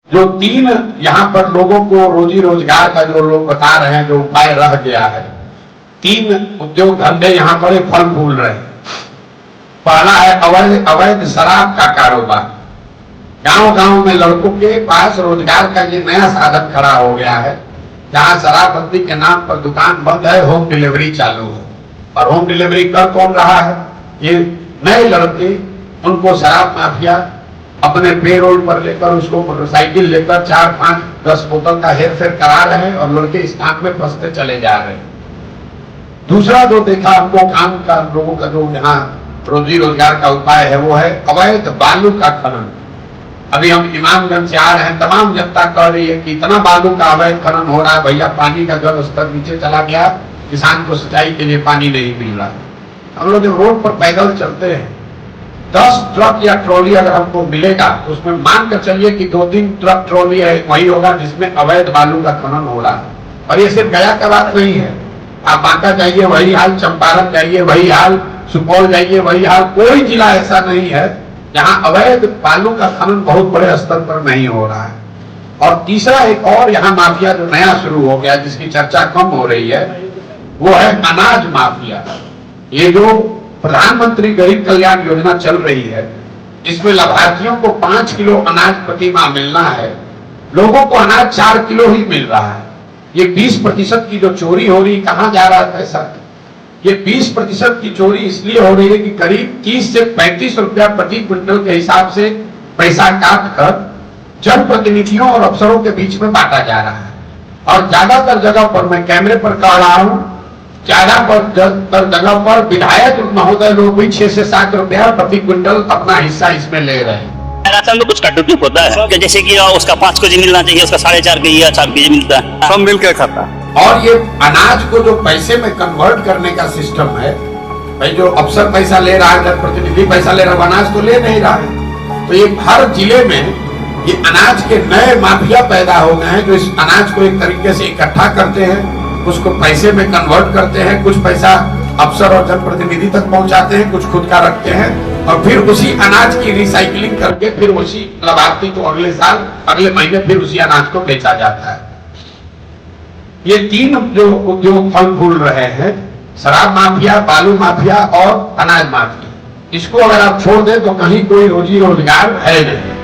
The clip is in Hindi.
जो तीन यहाँ पर लोगों को रोजी रोजगार का जो लोग बता रहे हैं, जो उपाय रह गया है, तीन उद्योग धंधे यहाँ पर फल फूल रहे हैं। पहला है अवैध शराब का कारोबार। गांव गांव में लड़कों के पास रोजगार का ये नया साधन खड़ा हो गया है, जहां शराबबंदी के नाम पर दुकान बंद है, होम डिलीवरी चालू है। और होम डिलीवरी कर कौन रहा है? ये नए लड़के, उनको शराब माफिया अपने पेरोल पर लेकर, उसको मोटरसाइकिल लेकर 4, 5, 10 बोतल का हेर फेर करा रहे हैं और लड़के इस काम में फंसते चले जा रहे हैं। दूसरा जो देखा हमको काम का, लोगों का जो यहाँ रोजी रोजगार का उपाय है, वो है अवैध बालू का खनन। अभी हम इमामगंज से आ रहे हैं, तमाम जनता कह रही है कि इतना बालू का अवैध खनन हो रहा है, भैया पानी का जल स्तर नीचे चला गया, किसान को सिंचाई के लिए पानी नहीं मिल रहा। हम लोग रोड पर पैदल चलते हैं, 10 ट्रक या ट्रॉली अगर हमको मिलेगा तो उसमें मान कर चलिए कि 2-3 ट्रक ट्रॉली है वही होगा जिसमें अवैध बालू का खनन हो रहा है। और ये सिर्फ गया का बात नहीं है, आप बांका जाइए वही हाल, चंपारण जाइए वही हाल, सुपौल जाइए वही हाल। कोई जिला ऐसा नहीं है जहां अवैध बालू का खनन बहुत बड़े स्तर पर नहीं हो रहा है। और तीसरा एक और यहाँ माफिया जो नया शुरू हो गया, जिसकी चर्चा कम हो रही है, वो है अनाज माफिया। ये जो प्रधानमंत्री गरीब कल्याण योजना चल रही है, इसमें लाभार्थियों को 5 किलो अनाज प्रति माह मिलना है, लोगों को अनाज 4 किलो ही मिल रहा है। ये 20% की जो चोरी हो रही, कहां जा रहा है पैसा? ये 20% की चोरी इसलिए हो रही है कि करीब 30 से 35 रुपया प्रति क्विंटल के हिसाब से पैसा काट कर जनप्रतिनिधियों और अफसरों के बीच में बांटा जा रहा है। और ज्यादातर जगह पर, मैं कैमरे पर कह रहा हूं, ज्यादातर जगह पर विधायक महोदय लोग भी 6 से 7 रुपया प्रति क्विंटल अपना हिस्सा इसमें ले रहे हैं। राशन में कुछ कटौती होता है कि जैसे कि उसका 5 केजी मिलना चाहिए, उसका 4.5 केजी या 4 केजी मिलता है, सब मिलकर खाता। और ये अनाज को जो पैसे में कन्वर्ट करने का सिस्टम है, भाई जो अफसर पैसा ले रहा है, जनप्रतिनिधि पैसा ले रहा है, अनाज तो ले नहीं रहा है। तो ये हर जिले में ये अनाज के नए माफिया पैदा हो गए हैं, जो इस अनाज को एक तरीके से इकट्ठा करते हैं, उसको पैसे में कन्वर्ट करते हैं, कुछ पैसा अफसर और जनप्रतिनिधि तक पहुंचाते हैं, कुछ खुद का रखते हैं, और फिर उसी अनाज की रिसाइकलिंग करके फिर उसी लाभार्थी को अगले साल, अगले महीने फिर उसी अनाज को बेचा जाता है। ये तीन जो उद्योग फल फूल रहे हैं, शराब माफिया, बालू माफिया और अनाज माफिया, इसको अगर आप छोड़ दें तो कहीं कोई रोजी रोजगार है नहीं।